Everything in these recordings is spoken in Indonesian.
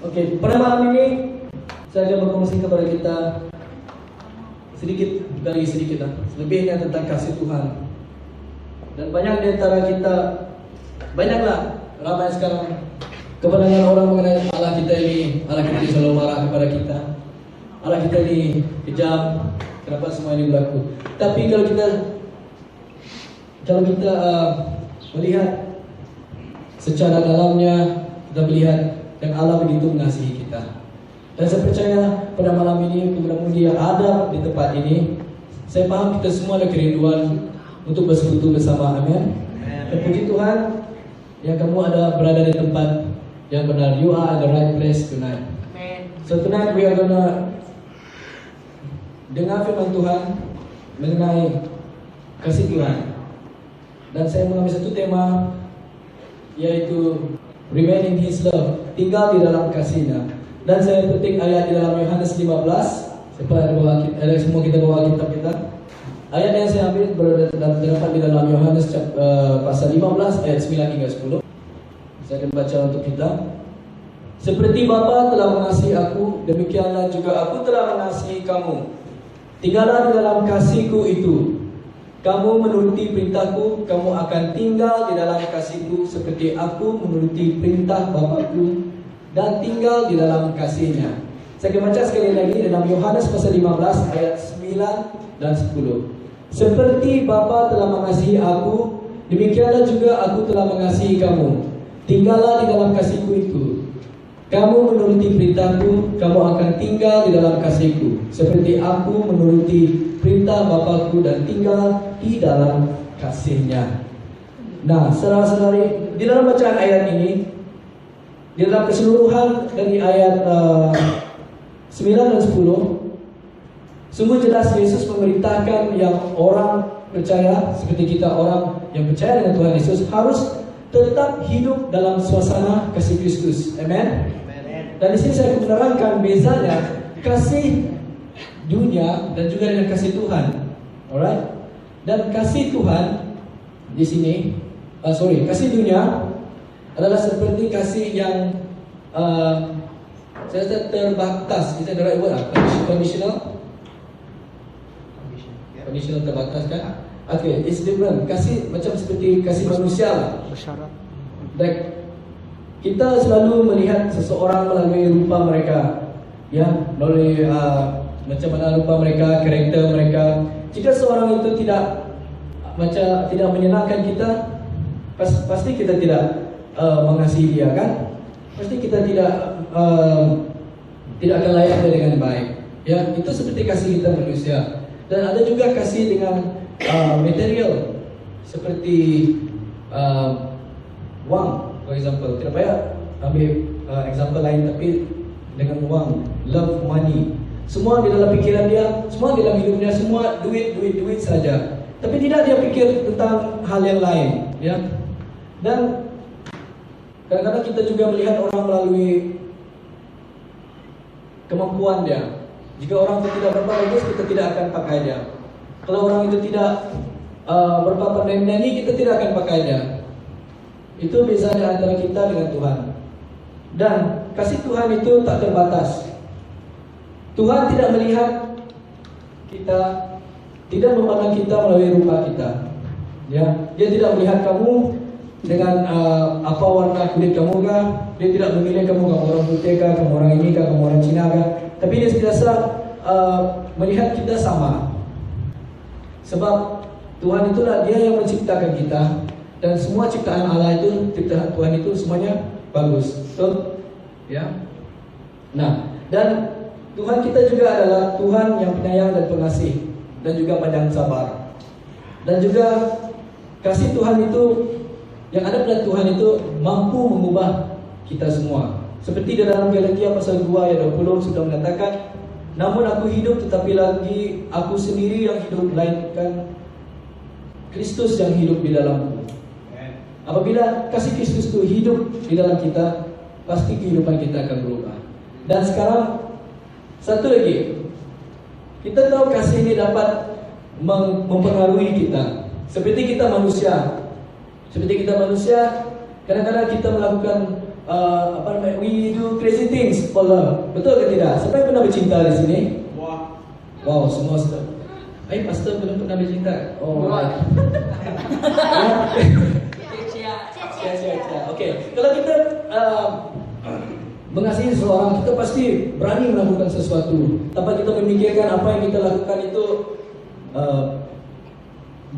Oke, pada malam ini saya akan berkongsi kepada kita sedikit, bukan lagi sedikit lah, selebihnya tentang kasih Tuhan. Dan banyak di antara kita, banyaklah ramai sekarang kepandangan orang mengenai Allah kita ini. Allah kita ini selalu marah kepada kita, Allah kita ini kejam, kenapa semua ini berlaku. Tapi kalau kita melihat secara dalamnya, kita melihat dan Allah begitu mengasihi kita. Dan saya percaya pada malam ini pemuda-pemudi yang ada di tempat ini, saya paham kita semua ada kerinduan untuk bersekutu bersama. Amin. Dan puji Tuhan yang kamu ada berada di tempat yang benar. You are at the right place tonight. So tonight we are gonna dengar firman Tuhan mengenai kasih Tuhan. Dan saya mengambil satu tema, yaitu Remain in His Love, tinggal di dalam kasih-Nya. Dan saya petik ayat di dalam Yohanes 15. Semua kita bawa kitab kita. Ayat yang saya ambil terdapat di dalam Yohanes pasal 15 ayat 9 hingga 10. Saya akan baca untuk kita. Seperti Bapa telah mengasihi aku, demikianlah juga aku telah mengasihi kamu. Tinggallah di dalam kasih-Ku itu. Kamu menuruti perintahku, kamu akan tinggal di dalam kasih-Ku seperti aku menuruti perintah Bapa-Ku dan tinggal di dalam kasih-Nya. Saya akan baca sekali lagi dalam Yohanes pasal 15 ayat 9 dan 10. Seperti Bapa telah mengasihi aku, demikianlah juga aku telah mengasihi kamu. Tinggallah di dalam kasih-Ku itu. Kamu menuruti perintahku, kamu akan tinggal di dalam kasih-Ku seperti aku menuruti perintah Bapa-Ku dan tinggal di dalam kasih-Nya. Nah, saudara-saudari, di dalam bacaan ayat ini, di dalam keseluruhan dari ayat 9 dan 10, sungguh jelas Yesus memerintahkan yang orang percaya seperti kita, orang yang percaya dengan Tuhan Yesus, harus tetap hidup dalam suasana kasih Kristus. Amen. Dan di sini saya akan menerangkan bezanya kasih dunia dan juga dengan kasih Tuhan. Alright? Dan kasih Tuhan di sini, kasih dunia adalah seperti kasih yang saya terbatas. Kita ada right word lah, conditional terbatas kan? Okay, it's different. Kasih macam seperti kasih manusia lah. Bersyarat. Like, kita selalu melihat seseorang melalui rupa mereka, ya, melalui macam mana rupa mereka, karakter mereka. Jika seorang itu tidak menyenangkan kita, pasti kita tidak mengasihi dia, kan? Pasti kita tidak akan layak dia dengan baik. Ya, itu seperti kasih kita manusia. Dan ada juga kasih dengan material, seperti wang. For example, tidak payah ambil example lain, tapi dengan wang, love, money. Semua di dalam pikiran dia, semua di dalam hidupnya, semua duit saja. Tapi tidak dia pikir tentang hal yang lain, ya. Dan kadang-kadang kita juga melihat orang melalui kemampuan dia. Jika orang itu tidak berbagus, kita tidak akan pakai dia. Kalau orang itu tidak berpapan dan nyanyi, kita tidak akan pakai dia. Itu bezanya antara kita dengan Tuhan. Dan kasih Tuhan itu tak terbatas. Tuhan tidak melihat kita, tidak memandang kita melalui rupa kita. Ya, Dia tidak melihat kamu dengan apa warna kulit kamu kah. Dia tidak memilih kamu orang putih kah, kamu orang ini kah, kamu orang Cina kah. Tapi Dia sentiasa melihat kita sama. Sebab Tuhan itulah Dia yang menciptakan kita. Dan semua ciptaan Allah itu, ciptaan Tuhan itu semuanya bagus. Betul? Ya. Nah, dan Tuhan kita juga adalah Tuhan yang penyayang dan pengasih, dan juga panjang sabar. Dan juga kasih Tuhan itu, yang ada pada Tuhan itu mampu mengubah kita semua. Seperti di dalam Galatia pasal 2 ayat 20 sudah mengatakan, namun aku hidup tetapi lagi aku sendiri yang hidup, melainkan Kristus yang hidup di dalamku. Apabila kasih Kristus itu hidup di dalam kita, pasti kehidupan kita akan berubah. Dan sekarang satu lagi, kita tahu kasih ini dapat mempengaruhi kita. Seperti kita manusia, kadang-kadang kita melakukan apa namanya, we do crazy things for love. Betul ke tidak? Siapa yang pernah bercinta di sini? Wow, semua sudah. Pastor belum pernah bercinta. Oh, Oke, kalau kita mengasihi seseorang, kita pasti berani melakukan sesuatu tanpa kita memikirkan apa yang kita lakukan itu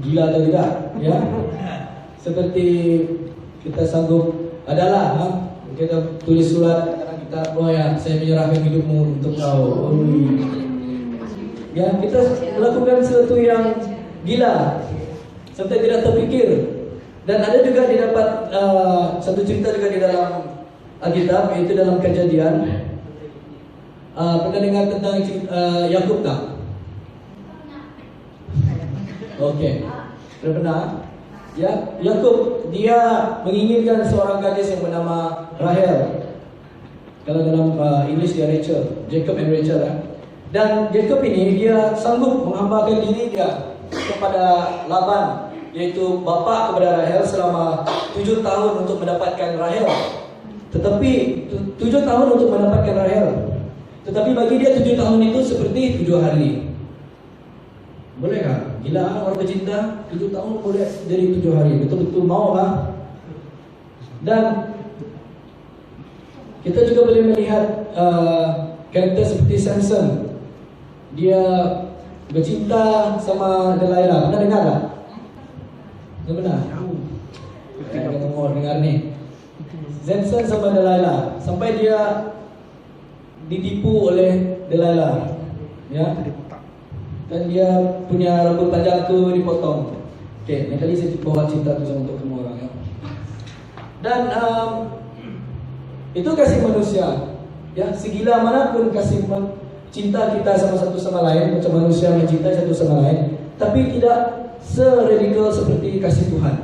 gila atau tidak, ya. Seperti kita sanggup kita tulis surat, kita, oh ya, saya menyerahkan hidupmu untuk kau. Ya, kita melakukan sesuatu yang gila sampai tidak terpikir. Dan ada juga didapat satu cerita juga di dalam Alkitab, yaitu dalam Kejadian. Pernah dengar tentang Yakub tak? Oke, pernah. Ya, Yakub dia menginginkan seorang gadis yang bernama Rahel. Kalau dalam English dia Rachel, Jacob and Rachel. Dan Jacob ini dia sanggup menghambakan diri dia kepada Laban, yaitu bapa kepada Rahel, selama 7 tahun untuk mendapatkan Rahel. Tetapi 7 tahun untuk mendapatkan Rahel. Tetapi bagi dia 7 tahun itu seperti 7 hari. Bolehkah? Gila orang bercinta 7 tahun boleh jadi 7 hari. Betul-betul mau kah? Dan kita juga boleh melihat karakter seperti Samson. Dia bercinta sama Delilah. Pernah dengar tak? Benar. Kita mau dengar ni. Samson sama Delilah, sampai dia ditipu oleh Delilah, ya. Dan dia punya rambut panjang tu dipotong. Okey, yang kali saya bawa cerita tu sama untuk semua orang, ya. Dan itu kasih manusia, ya. Segila manapun kasih cinta kita sama satu sama lain, macam manusia mencintai satu sama lain, tapi tidak seradikal seperti kasih Tuhan.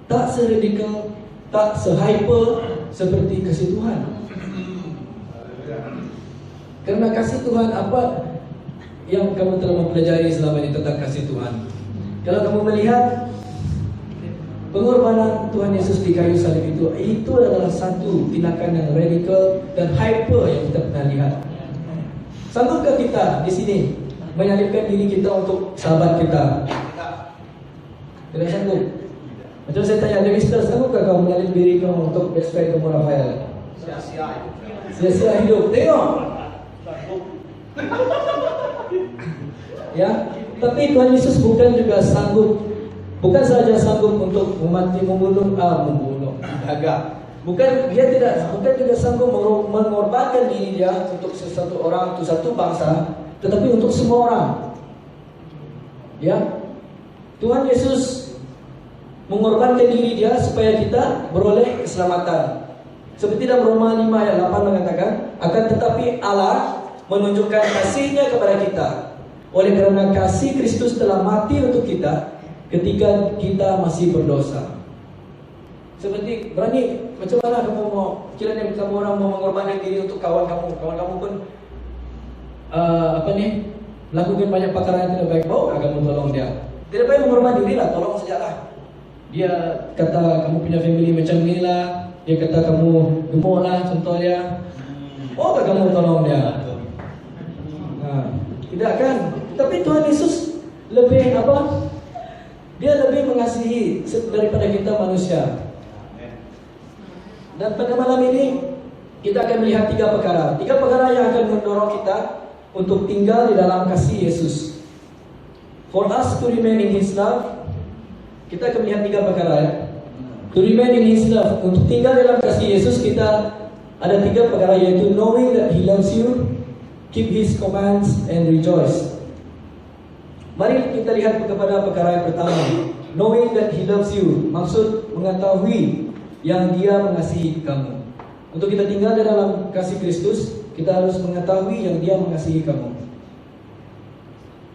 Tak seradikal, tak sehyper seperti kasih Tuhan. Karena kasih Tuhan, apa yang kamu telah mempelajari selama ini tentang kasih Tuhan? Kalau kamu melihat pengorbanan Tuhan Yesus di kayu salib itu adalah satu tindakan yang radikal dan hyper yang kita pernah lihat. Sanggupkah kita di sini menyalibkan diri kita untuk sahabat kita? Tidak sanggup. Macam saya tanya, Mister, sanggupkah kamu menyalib diri kamu untuk best friend kamu Rafael? Sia-sia hidup. Tengok. Ya, tapi Tuhan Yesus bukan juga sanggup, bukan saja sanggup untuk membunuh, dagang. Bukan juga sanggup mengorbankan diri dia untuk sesuatu orang, untuk satu bangsa, tetapi untuk semua orang. Ya, Tuhan Yesus mengorbankan diri dia supaya kita beroleh keselamatan. Seperti dalam Roma 5 ayat 8 mengatakan, akan tetapi Allah menunjukkan kasih-Nya kepada kita oleh kerana kasih Kristus telah mati untuk kita ketika kita masih berdosa. Seperti berani, macam mana kamu mau, kiranya kamu orang mau mengorbankan diri untuk kawan kamu pun melakukan banyak perkara yang tidak baik, bawa kamu tolong dia. Tidak payah mengorbankan diri lah, tolong sajalah. Dia kata kamu punya family macam ni lah, dia kata kamu gemuk lah contohnya, tak kamu tolong dia. Tidak kan? Tapi Tuhan Yesus lebih apa? Dia lebih mengasihi daripada kita manusia. Dan pada malam ini kita akan melihat 3 perkara. 3 perkara yang akan mendorong kita untuk tinggal di dalam kasih Yesus. For us to remain in His love, kita akan melihat 3 perkara, ya. To remain in His love, untuk tinggal dalam kasih Yesus, kita ada 3 perkara, yaitu knowing that He loves you, keep His commands, and rejoice. Mari kita lihat kepada perkara yang pertama. Knowing that He loves you, maksud mengetahui yang Dia mengasihi kamu. Untuk kita tinggal di dalam kasih Kristus, kita harus mengetahui yang Dia mengasihi kamu.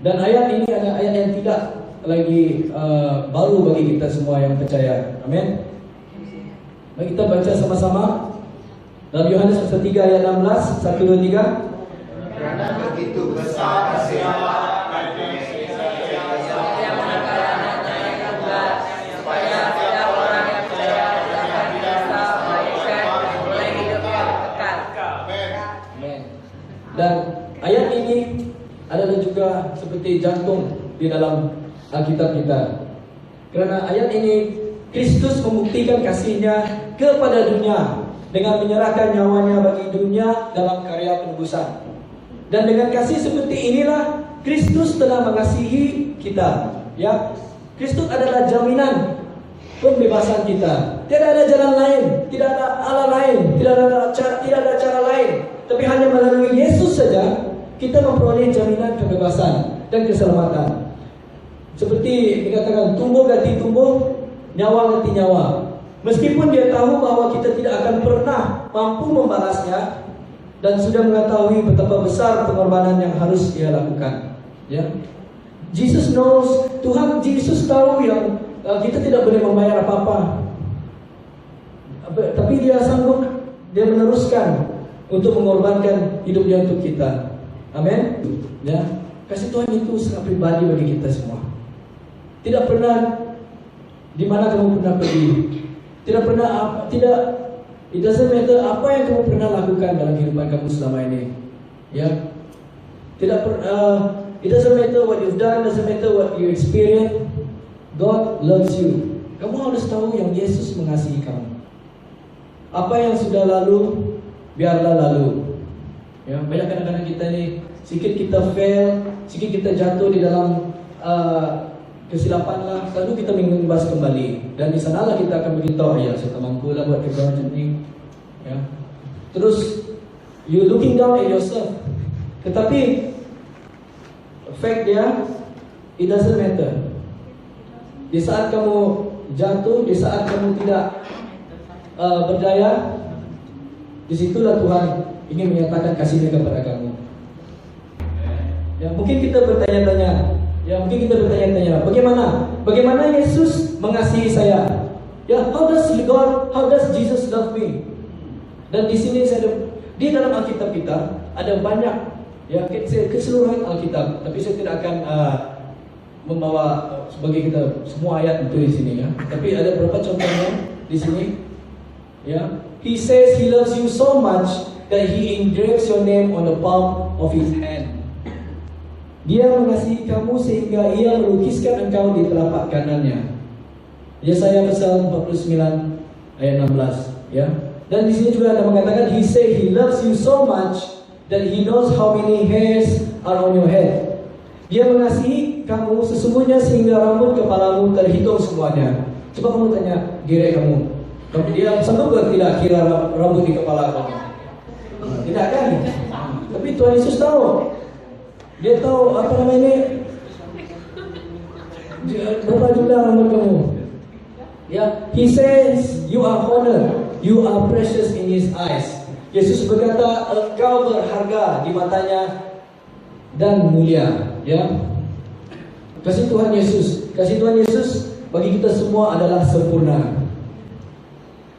Dan ayat ini adalah ayat yang tidak lagi baru bagi kita semua yang percaya. Amin. Mari kita baca sama-sama dalam Yohanes pasal 3 ayat 16, 1, 2, 3. Karena begitu besar kasih Allah supaya setiap orang yang percaya seperti jantung di dalam Alkitab kita. Karena ayat ini, Kristus membuktikan kasih-Nya kepada dunia dengan menyerahkan nyawanya bagi dunia dalam karya penebusan. Dan dengan kasih seperti inilah Kristus telah mengasihi kita. Ya, Kristus adalah jaminan pembebasan kita. Tidak ada jalan lain, tidak ada Allah lain, tidak ada cara lain. Tapi hanya melalui Yesus saja kita memperoleh jaminan kebebasan dan keselamatan. Seperti dikatakan, tumbuh ganti tumbuh, nyawa ganti nyawa. Meskipun dia tahu bahwa kita tidak akan pernah mampu membalasnya, dan sudah mengetahui betapa besar pengorbanan yang harus dia lakukan. Ya, Jesus knows, Tuhan Yesus tahu yang kita tidak boleh membayar apa-apa, tapi dia sanggup, dia meneruskan untuk mengorbankan hidupnya untuk kita. Amin. Ya, kasih Tuhan itu sangat pribadi bagi kita semua. Tidak pernah di mana kamu pernah pergi, tidak pernah it doesn't matter apa yang kamu pernah lakukan dalam kehidupan kamu selama ini. Ya, it doesn't matter what you've done, doesn't matter what you experience. God loves you. Kamu harus tahu yang Yesus mengasihi kamu. Apa yang sudah lalu, biarlah lalu. Ya, banyak kadang-kadang kita ini sedikit kita fail, sedikit kita jatuh di dalam kesilapan lah, lalu kita mengubah kembali, dan di sanalah kita akan beritahu, ya saya tak mampu lah buat kerja macam ni. Ya, terus you looking down at yourself. Tetapi fact dia, it doesn't matter. Di saat kamu jatuh, di saat kamu tidak berdaya, disitulah Tuhan ingin menyatakan kasih-Nya kepada kamu. Ya, mungkin kita bertanya-tanya, bagaimana Yesus mengasihi saya? Ya, how does Jesus love me? Dan di sini di dalam Alkitab kita ada banyak, ya, keseluruhan Alkitab, tapi saya tidak akan membawa sebagai kita semua ayat itu di sini, ya. Tapi ada beberapa contohnya di sini. Ya, He says He loves you so much that He engraves your name on the palm of His hand. Dia mengasihi kamu sehingga Ia melukiskan engkau di telapak kanannya. Yesaya pasal 49 ayat 16, ya. Dan di sini juga ada mengatakan He say He loves you so much that He knows how many hairs are on your head. Dia mengasihi kamu sesungguhnya sehingga rambut kepalamu terhitung semuanya. Coba kamu tanya diri kamu, tapi dia sanggup tidak kira rambut di kepala kamu? Tidak kan? Tapi Tuhan Yesus tahu. Dia tahu apa namanya, berapa jumlah rambut kamu. Ya, He says you are honored, you are precious in His eyes. Yesus berkata engkau berharga di matanya dan mulia. Ya, kasih Tuhan Yesus bagi kita semua adalah sempurna.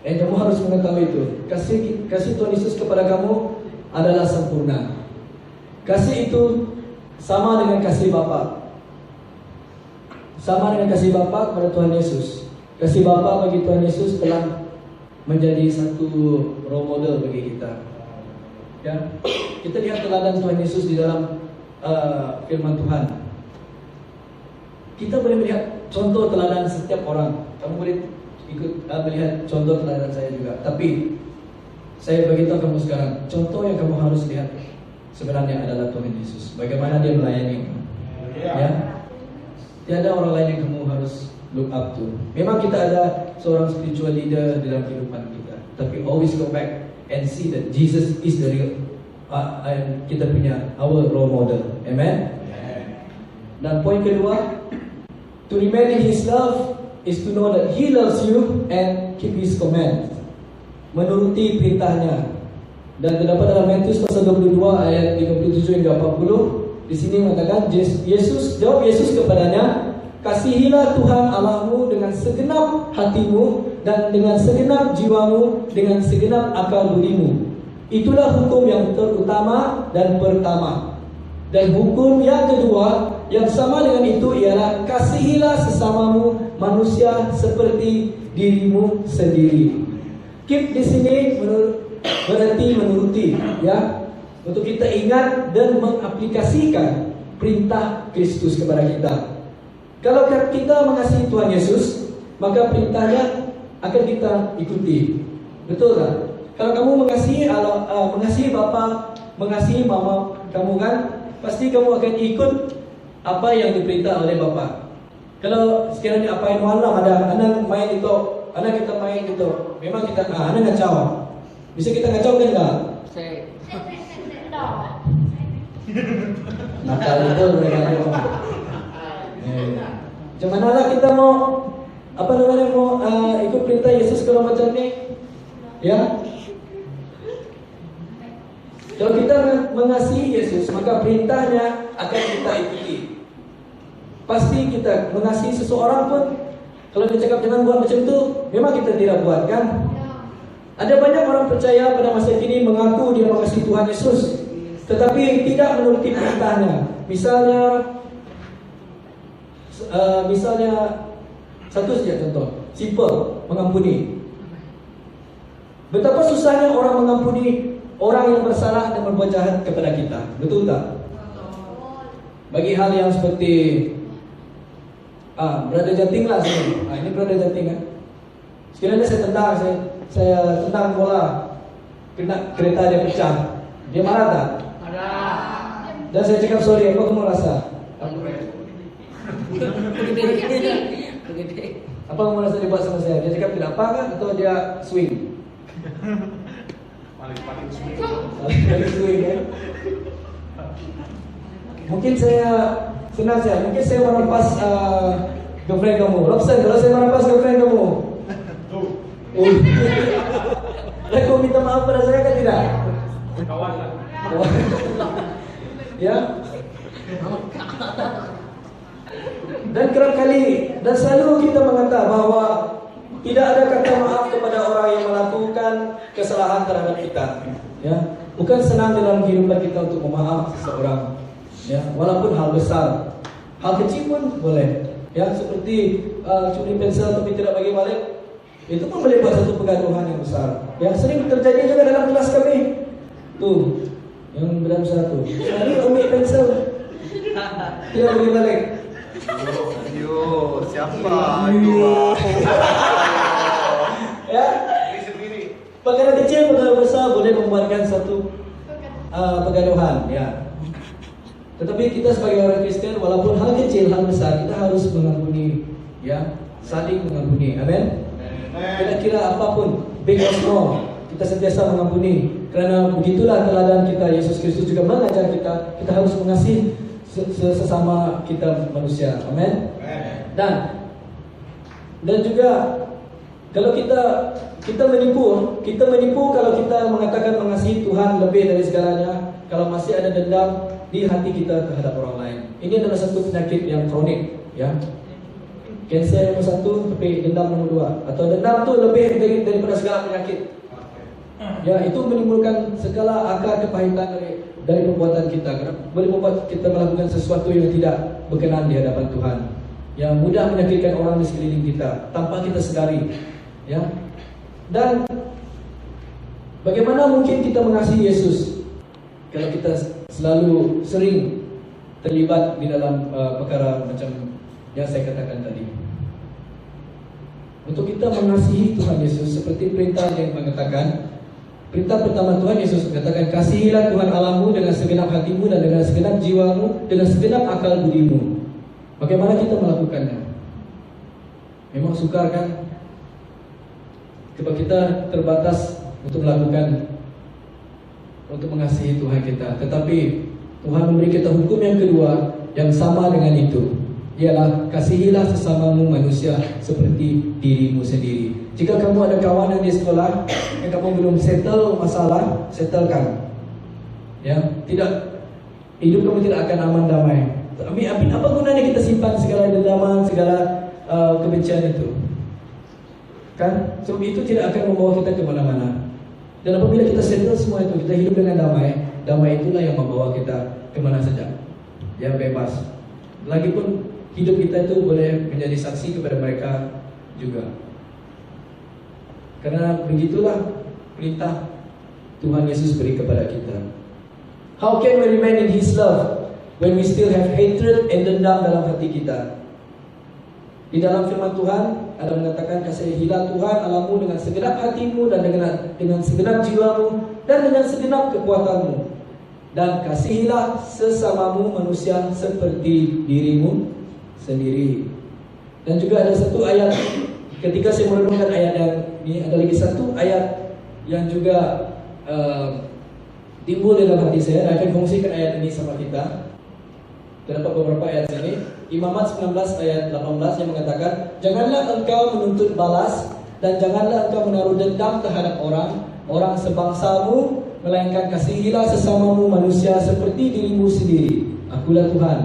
Dan kamu harus mengetahui itu. Kasih Tuhan Yesus kepada kamu adalah sempurna. Kasih itu sama dengan kasih Bapa. Sama dengan kasih Bapa kepada Tuhan Yesus. Kasih Bapa bagi Tuhan Yesus telah menjadi satu role model bagi kita. Ya, kita lihat teladan Tuhan Yesus di dalam firman Tuhan. Kita boleh melihat contoh teladan setiap orang. Kamu boleh ikut melihat contoh teladan saya juga. Tapi saya beritahu kamu sekarang, contoh yang kamu harus lihat sebenarnya adalah Tuhan Yesus. Bagaimana Dia melayani kamu. Ya, tiada orang lain yang kamu harus look up to. Memang kita ada seorang spiritual leader dalam kehidupan kita, tapi always go back and see that Jesus is the real kita punya our role model. Amen. Dan poin kedua, to remain in His love is to know that He loves you and keep His command. Menuruti perintahnya. Dan terdapat dalam Matius pasal 22 ayat 37 hingga 40. Di sini mengatakan jawab Yesus kepadanya, kasihilah Tuhan Allahmu dengan segenap hatimu dan dengan segenap jiwamu, dengan segenap akal budimu. Itulah hukum yang terutama dan pertama. Dan hukum yang kedua yang sama dengan itu ialah kasihilah sesamamu manusia seperti dirimu sendiri. Keep di sini berarti menuruti, ya. Untuk kita ingat dan mengaplikasikan perintah Kristus kepada kita. Kalau kita mengasihi Tuhan Yesus, maka perintahnya akan kita ikuti. Betul tak? Kalau kamu mengasihi bapa, mengasihi mama kamu kan, pasti kamu akan ikut apa yang diperintah oleh bapa. Kalau sekiranya apa yang malam ada anak main itu, anak kita main itu, memang kita anak ngacau. Bisa kita ngacau kan enggak? Nakal itu mereka. Macam mana lah kita mau ikut perintah Yesus kalau macam ni? Ya. Kalau kita mengasihi Yesus, maka perintahnya akan kita ikuti. Pasti kita mengasihi seseorang pun, kalau dia cakap jangan buat macam tu, memang kita tidak buat kan? Ada banyak orang percaya pada masa kini mengaku dia mengasihi Tuhan Yesus, tetapi tidak menuruti perintahnya. Misalnya satu saja contoh, simple, mengampuni. Betapa susahnya orang mengampuni orang yang bersalah dan berbuat jahat kepada kita, betul tak? Bagi hal yang seperti Brother Jating lah sini. Ini Brother Jating kan. Sekiranya saya tendang bola, kena kereta dia pecah, dia marah tak? Marah. Dan saya cakap sorry, apa kamu rasa? Apa kamu rasa dia buat sama saya? Dia cakap tidak apa kan? Atau dia swing? Paling swing. Paling swing kan? Mungkin saya mungkin saya merampas girlfriend kamu. Robson, kalau saya merampas girlfriend kamu, kau minta maaf pada saya kan tidak? Kawan lah. Ya. Dan kerap kali dan selalu kita mengatakan bahwa tidak ada kata maaf kepada orang yang melakukan kesalahan terhadap kita. Ya, bukan senang dalam kehidupan kita untuk memaaf seseorang. Ya, walaupun hal besar, hal kecil pun boleh. Ya, seperti curi pensel tapi tidak bagi balik, itu pun boleh buat satu pergaduhan yang besar. Yang sering terjadi juga dalam kelas kami. Tuh, yang beram satu. Selalu ambil pensel, tidak bagi balik. Yo, siapa itu? Ya, perkara kecil, perkara besar boleh membuatkan satu pergaduhan. Ya. Tetapi kita sebagai orang Kristen, walaupun hal kecil, hal besar, kita harus mengampuni, ya, saling mengampuni. Amin. Kira-kira apapun, big or small, kita sentiasa mengampuni. Kerana begitulah teladan kita. Yesus Kristus juga mengajar kita harus mengasihi sesama kita manusia. Amin. Dan juga kalau kita menipu kalau kita mengatakan mengasihi Tuhan lebih dari segalanya, kalau masih ada dendam di hati kita terhadap orang lain. Ini adalah satu penyakit yang kronik, ya. Kanser nomor 1, tapi dendam nomor 2. Atau dendam tu lebih daripada segala penyakit. Ya, itu menimbulkan segala akar kepahitan dari perbuatan kita. Kerana boleh membuat kita melakukan sesuatu yang tidak berkenan di hadapan Tuhan, yang mudah menyakitkan orang di sekeliling kita tanpa kita sedari. Ya. Dan bagaimana mungkin kita mengasihi Yesus kalau kita selalu sering terlibat di dalam perkara macam yang saya katakan tadi? Untuk kita mengasihi Tuhan Yesus seperti perintah yang mengatakan, perintah pertama Tuhan Yesus mengatakan, kasihilah Tuhan Allahmu dengan segenap hatimu dan dengan segenap jiwamu, dengan segenap akal budimu. Bagaimana kita melakukannya? Memang sukar kan? Sebab kita terbatas untuk mengasihi Tuhan kita. Tetapi Tuhan memberi kita hukum yang kedua yang sama dengan itu, ialah kasihilah sesamamu manusia seperti dirimu sendiri. Jika kamu ada kawan yang di sekolah yang kamu belum settle masalah, settlekan. Ya, hidup kamu tidak akan aman damai. Tapi apa gunanya kita simpan segala dendaman, segala kebencian itu? Kan? Sebab itu tidak akan membawa kita ke mana-mana. Dan apabila kita settle semua itu, kita hidup dengan damai, damai itulah yang membawa kita kemana saja. Ya, bebas. Lagipun hidup kita itu boleh menjadi saksi kepada mereka juga. Karena begitulah perintah Tuhan Yesus beri kepada kita. How can we remain in His love? when we still have hatred and dendam dalam hati kita. Di dalam firman Tuhan ada mengatakan, kasihilah Tuhan Allahmu dengan segenap hatimu dan dengan segenap jiwamu dan dengan segenap kekuatanmu, dan kasihilah sesamamu manusia seperti dirimu sendiri. Dan juga ada satu ayat, ketika saya merenungkan ayat yang ini, ada lagi satu ayat yang juga timbul dalam hati saya, dan akan kongsikan ayat ini sama kita. Terdapat beberapa ayat ini. Imamat 19 ayat 18 yang mengatakan, janganlah engkau menuntut balas dan janganlah engkau menaruh dendam terhadap orang sebangsamu, melainkan kasihilah sesamamu manusia seperti dirimu sendiri. Akulah Tuhan.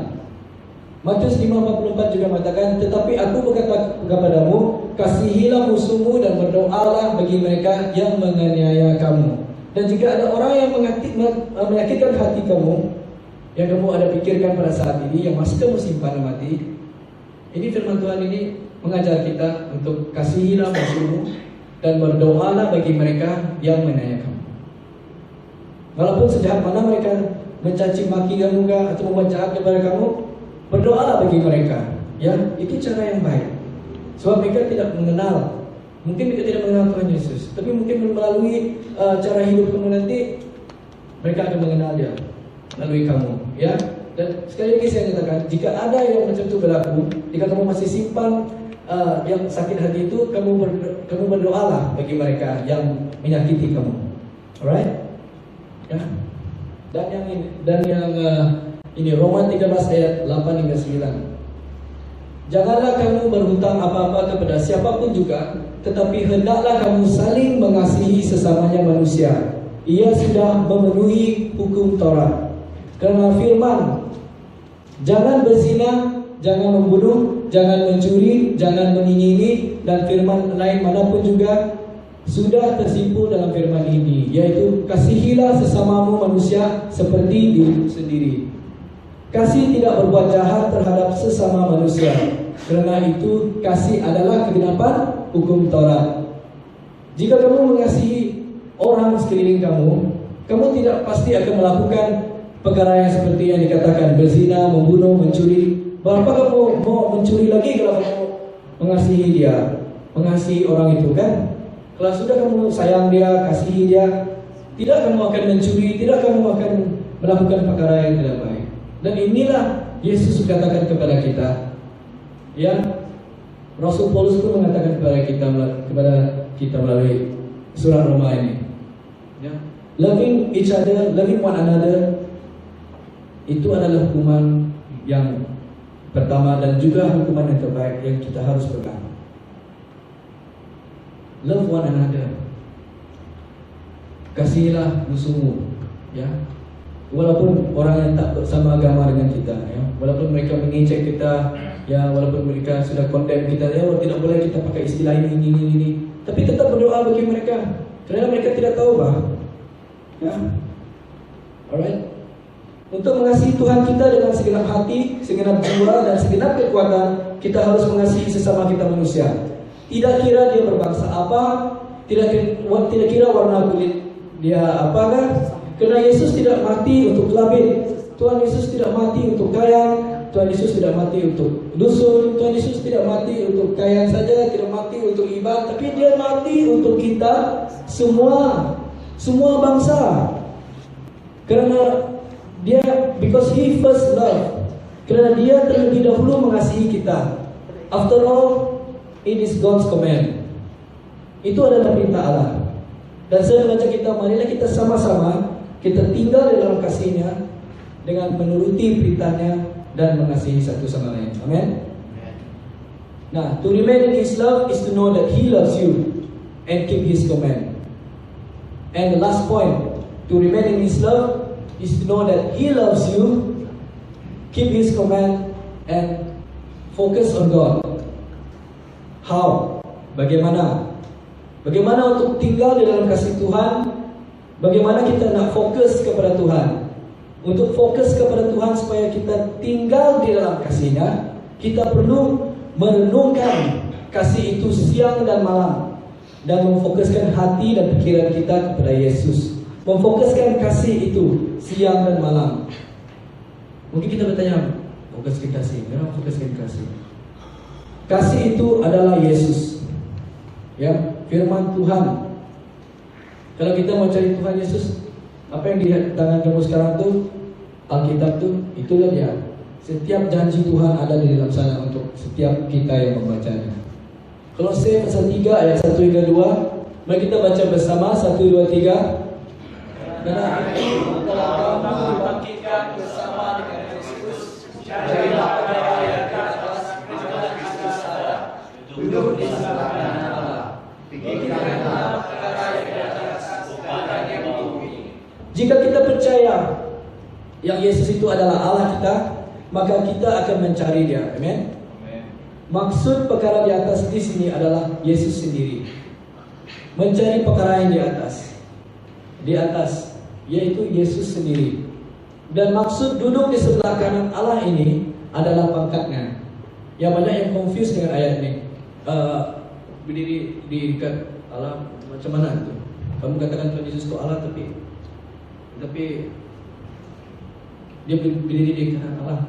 Matius 5:44 juga mengatakan, tetapi aku berkata kepadamu, kasihilah musuhmu dan berdoalah bagi mereka yang menganiaya kamu. Dan jika ada orang yang menyakitkan hati kamu, yang kamu ada pikirkan pada saat ini, yang masih kamu simpan mati, ini firman Tuhan ini mengajar kita untuk kasihilah musuhmu dan berdoalah bagi mereka yang menganiaya kamu. Walaupun sejahat mana mereka mencaci maki kamu atau membuat jahat kepada kamu, berdoalah bagi mereka. Ya, itu cara yang baik. Sebab mereka tidak mengenal, mungkin mereka tidak mengenal Tuhan Yesus, tapi mungkin melalui cara hidup kamu nanti, mereka akan mengenal Dia melalui kamu, ya. Dan sekali lagi saya nyatakan, jika ada yang macam itu berlaku, jika kamu masih simpan yang sakit hati itu, kamu berdoalah bagi mereka yang menyakiti kamu, alright? Ya. Dan yang ini Roma 13 ayat 8 hingga 9. Janganlah kamu berhutang apa-apa kepada siapapun juga, tetapi hendaklah kamu saling mengasihi sesamanya manusia. Ia sudah memenuhi hukum Taurat. Karena firman, jangan berzina, jangan membunuh, jangan mencuri, jangan mengingini, dan firman lain manapun juga sudah tersimpul dalam firman ini, yaitu kasihilah sesamamu manusia seperti dirimu sendiri. Kasih tidak berbuat jahat terhadap sesama manusia, karena itu kasih adalah kegenapan hukum Taurat. Jika kamu mengasihi orang sekeliling kamu tidak pasti akan melakukan perkara yang seperti yang dikatakan, berzina, membunuh, mencuri. Berapa kamu mau mencuri lagi kalau kamu mengasihi dia, mengasihi orang itu, kan? Kalau sudah kamu sayang dia, kasihi dia, tidak kamu akan mencuri, tidak kamu akan melakukan perkara yang tidak baik. Dan inilah Yesus katakan kepada kita. Ya, Rasul Paulus pun mengatakan kepada kita melalui surat Roma ini. Ya, loving each other, loving one another, itu adalah hukuman yang pertama dan juga hukuman yang terbaik yang kita harus pegang. Love one another. Kasihilah musuhmu, ya. Walaupun orang yang tak bersama agama dengan kita, ya. Walaupun mereka mengejek kita, ya, walaupun mereka sudah condemn kita, ya, tidak boleh kita pakai istilah ini. Tapi tetap berdoa bagi mereka, karena mereka tidak tahu, bah. Ya. Alright. Untuk mengasihi Tuhan kita dengan segenap hati, segenap jiwa, dan segenap kekuatan, kita harus mengasihi sesama kita manusia. Tidak kira dia berbangsa apa, tidak kira warna kulit dia apakah. Karena Yesus tidak mati untuk labit. Tuhan Yesus tidak mati untuk kaya. Tuhan Yesus tidak mati untuk dusun. Tuhan Yesus tidak mati untuk kaya saja, tidak mati untuk ibadah, tapi dia mati untuk kita semua bangsa. Karena dia, because he first love, karena dia terlebih dahulu mengasihi kita. After all, it is God's command. Itu adalah perintah Allah. Dan saya mengajak kita, marilah kita sama-sama kita tinggal di dalam kasih-Nya dengan menuruti perintahnya dan mengasihi satu sama lain. Amin. Nah, to remain in His love is to know that He loves you and keep His command. And the last point, to remain in His love is to know that He loves you, keep His command, and focus on God. How? Bagaimana? Bagaimana untuk tinggal di dalam kasih Tuhan? Bagaimana kita nak fokus kepada Tuhan? Untuk fokus kepada Tuhan supaya kita tinggal di dalam kasih-Nya, kita perlu merenungkan kasih itu siang dan malam, dan memfokuskan hati dan pikiran kita kepada Yesus. Memfokuskan kasih itu siang dan malam. Mungkin kita bertanya, fokus ke kasih. Memang fokus ke kasih. Kasih itu adalah Yesus. Ya, firman Tuhan. Kalau kita mau cari Tuhan Yesus, apa yang di tangan kamu sekarang tuh, Alkitab tuh, itulah dia. Setiap janji Tuhan ada di dalam sana untuk setiap kita yang membacanya. Kolose pasal 3 ayat 1 hingga 2. Mari kita baca bersama 1, 2, 3. Karena itu telah kamu dibangkitkan bersama dengan Kristus. Carilah perkara yang di atas, di mana Kristus ada, duduk di sebelah kanan Allah. Pikirkanlah perkara yang di atas, bukan yang di bumi. Jika kita percaya yang Yesus itu adalah Allah kita, maka kita akan mencari Dia. Amin. Maksud perkara di atas di sini adalah Yesus sendiri. Mencari perkara yang di atas. Di atas, yaitu Yesus sendiri. Dan maksud duduk di sebelah kanan Allah ini adalah pangkatnya. Yang banyak yang confused dengan ayat ini. Berdiri di dekat Allah macam mana itu? Kamu katakan Tuhan Yesus itu Allah, tapi dia berdiri di kanan Allah.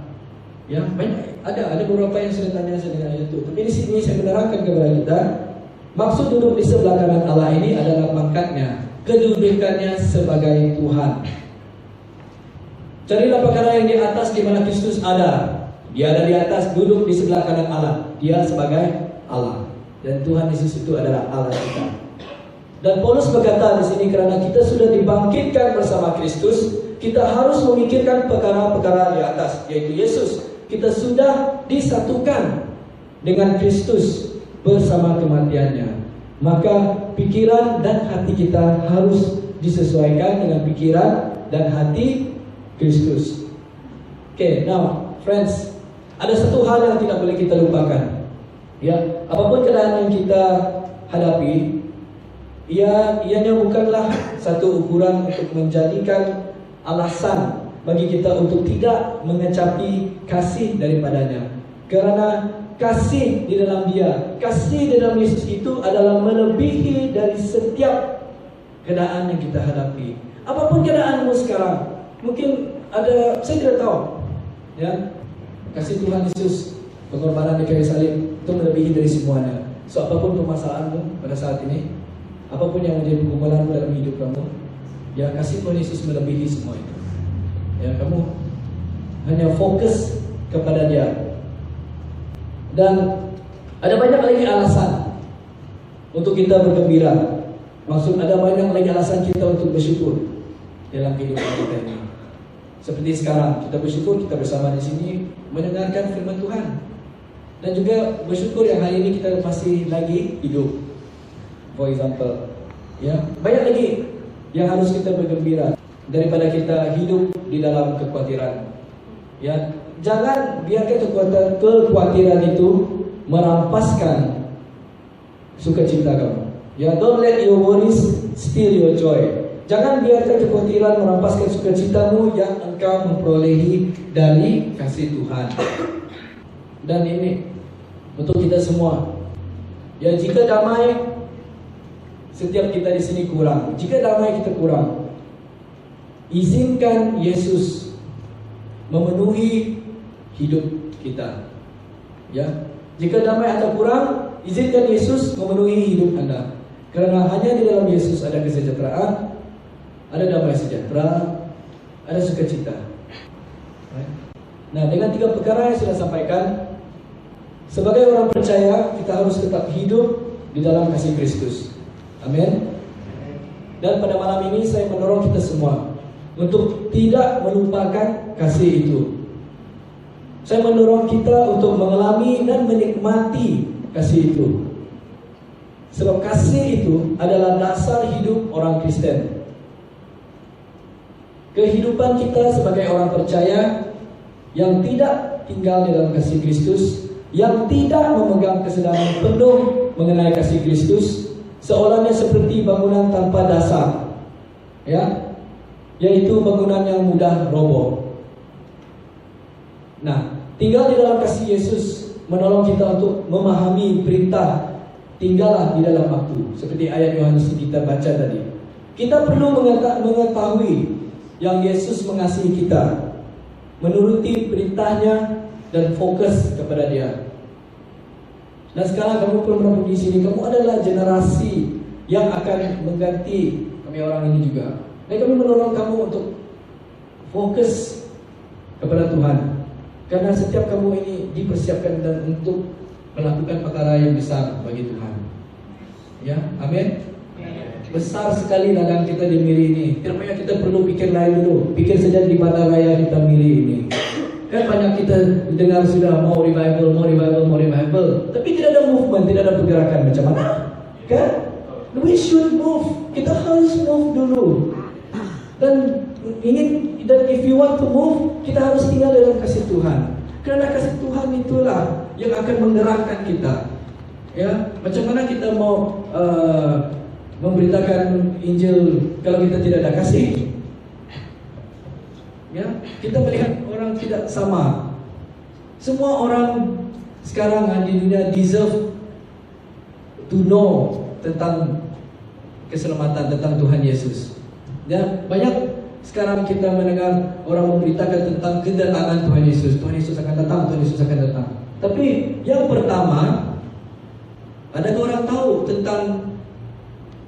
Ya, banyak ada beberapa yang sudah tanya saya dengan ayat itu. Tapi di sini saya menerangkan kepada kita, maksud duduk di sebelah kanan Allah ini adalah pangkatnya, kedudukannya sebagai Tuhan. Carilah perkara yang di atas di mana Kristus ada. Dia ada di atas, duduk di sebelah kanan Allah. Dia sebagai Allah. Dan Tuhan Yesus itu adalah Allah kita. Dan Paulus berkata di sini, kerana kita sudah dibangkitkan bersama Kristus, kita harus memikirkan perkara-perkara di atas, yaitu Yesus. Kita sudah disatukan dengan Kristus bersama kematiannya. Maka pikiran dan hati kita harus disesuaikan dengan pikiran dan hati Kristus. Okay, now friends, ada satu hal yang tidak boleh kita lupakan. Ya, apapun keadaan yang kita hadapi, ianya bukanlah satu ukuran untuk menjadikan alasan bagi kita untuk tidak mengecapi kasih daripadanya. Karena kasih di dalam Dia, kasih di dalam Yesus itu adalah melebihi dari setiap keadaan yang kita hadapi. Apapun keadaanmu sekarang, mungkin ada, saya tidak tahu, ya, kasih Tuhan Yesus, pengorbanan di kayu salib itu melebihi dari semuanya. So apapun permasalahanmu pada saat ini, apapun yang menjadi pergumulanmu dalam hidup kamu, ya, kasih Tuhan Yesus melebihi semua itu. Ya, kamu hanya fokus kepada Dia. Dan ada banyak lagi alasan untuk kita bergembira. Maksud, ada banyak lagi alasan kita untuk bersyukur dalam kehidupan kita ini. Seperti sekarang kita bersyukur, kita bersama di sini mendengarkan firman Tuhan. Dan juga bersyukur yang hari ini kita masih lagi hidup. For example, ya, banyak lagi yang harus kita bergembira daripada kita hidup di dalam kekhawatiran. Ya, jangan biarkan kekhawatiran itu merampaskan sukacita kamu. Ya, don't let your worries steal your joy. Jangan biarkan kekhawatiran merampaskan sukacitamu yang engkau memperolehi dari kasih Tuhan. Dan ini untuk kita semua. Ya, jika damai setiap kita di sini kurang, jika damai kita kurang, izinkan Yesus memenuhi hidup kita. Ya, jika damai Anda kurang, izinkan Yesus memenuhi hidup Anda. Karena hanya di dalam Yesus ada kesejahteraan, ada damai sejahtera, ada sukacita. Nah, dengan 3 perkara yang sudah sampaikan, sebagai orang percaya kita harus tetap hidup di dalam kasih Kristus. Amin. Dan pada malam ini saya mendorong kita semua untuk tidak melupakan kasih itu. Saya mendorong kita untuk mengalami dan menikmati kasih itu. Sebab kasih itu adalah dasar hidup orang Kristen. Kehidupan kita sebagai orang percaya yang tidak tinggal di dalam kasih Kristus, yang tidak memegang kesadaran penuh mengenai kasih Kristus, seolahnya seperti bangunan tanpa dasar, ya, yaitu bangunan yang mudah roboh. Nah, tinggal di dalam kasih Yesus menolong kita untuk memahami perintah tinggallah di dalam aku, seperti ayat Yohanes yang kita baca tadi. Kita perlu mengetahui yang Yesus mengasihi kita. menuruti perintahnya, dan fokus kepada Dia. Dan sekarang kamu pun di sini, kamu adalah generasi yang akan mengganti kami orang ini juga. Dan kami menolong kamu untuk fokus kepada Tuhan. Karena setiap kamu ini dipersiapkan dan untuk melakukan perkara yang besar bagi Tuhan. Ya, amin. Besar sekali ladang kita di Miri ini. Kiranya kita perlu pikir lain dulu. Pikir saja di mata raya kita Miri ini. Kan banyak kita dengar sudah mau revival, mau revival, mau revival, tapi tidak ada movement, tidak ada pergerakan. Macam mana? Kan? We should move. Kita harus move dulu. Dan if you want to move, kita harus tinggal dalam kasih Tuhan. Karena kasih Tuhan itulah yang akan menggerakkan kita. Ya, macam mana kita mau memberitakan Injil kalau kita tidak ada kasih? Ya, kita melihat orang tidak sama. Semua orang sekarang di dunia deserve to know tentang keselamatan, tentang Tuhan Yesus. Ya, banyak sekarang kita mendengar orang memberitakan tentang kedatangan Tuhan Yesus. Tuhan Yesus akan datang, Tuhan Yesus akan datang. Tapi yang pertama, adakah orang tahu tentang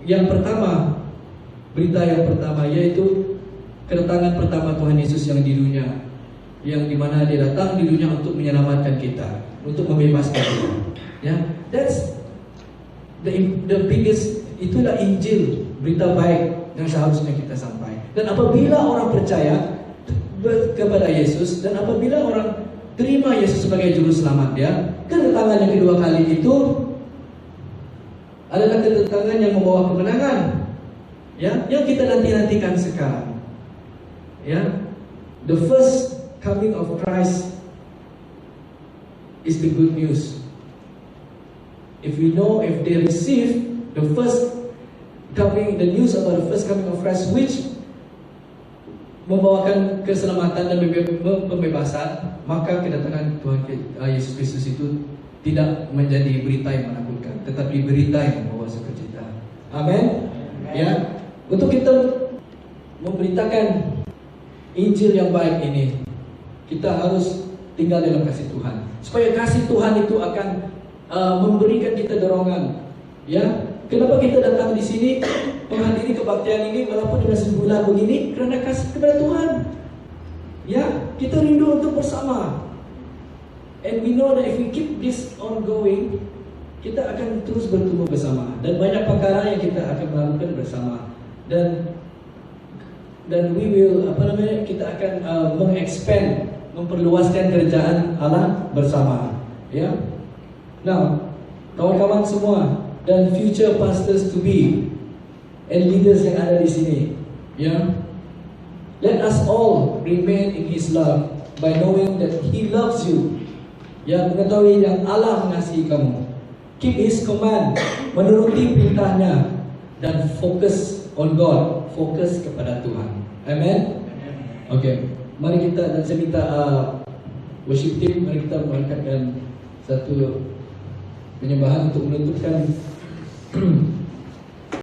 yang pertama, berita yang pertama, yaitu kedatangan pertama Tuhan Yesus yang di dunia, yang dimana Dia datang di dunia untuk menyelamatkan kita, untuk membebaskan kita. Ya, that's the biggest. Itulah Injil, berita baik yang seharusnya kita sampai. Dan apabila orang percaya kepada Yesus, dan apabila orang terima Yesus sebagai juru selamat dia, kedatangan yang kedua kali itu adalah kedatangan yang membawa kemenangan. Ya, yang kita nanti-nantikan sekarang. Ya, the first coming of Christ is the good news. If we know, if they receive the first coming, the news about the first coming of Christ, which membawakan keselamatan dan pembebasan, maka kedatangan Tuhan Yesus Kristus itu tidak menjadi berita yang menakutkan, tetapi berita yang membawa sukacita. Amin. Ya, untuk kita memberitakan Injil yang baik ini, kita harus tinggal dalam kasih Tuhan. Supaya kasih Tuhan itu akan memberikan kita dorongan. Ya, kenapa kita datang di sini menghadiri kebaktian ini walaupun dengan sebulan begini? Karena kasih kepada Tuhan. Ya, kita rindu untuk bersama. And we know that if we keep this ongoing, kita akan terus bertumbuh bersama. Dan banyak perkara yang kita akan melakukan bersama. Dan we will, kita akan mengexpand, memperluaskan kerjaan Allah bersama. Ya. Now, kawan-kawan semua dan future pastors to be and leaders yang ada di sini, ya. Let us all remain in His love by knowing that He loves you. Ya, mengetahui yang Allah mengasihi kamu. Keep His command, menuruti perintahnya, dan fokus on God, fokus kepada Tuhan. Amen. Okay, mari kita, dan saya minta worship team, mari kita mengangkatkan satu penyembahan untuk menentukan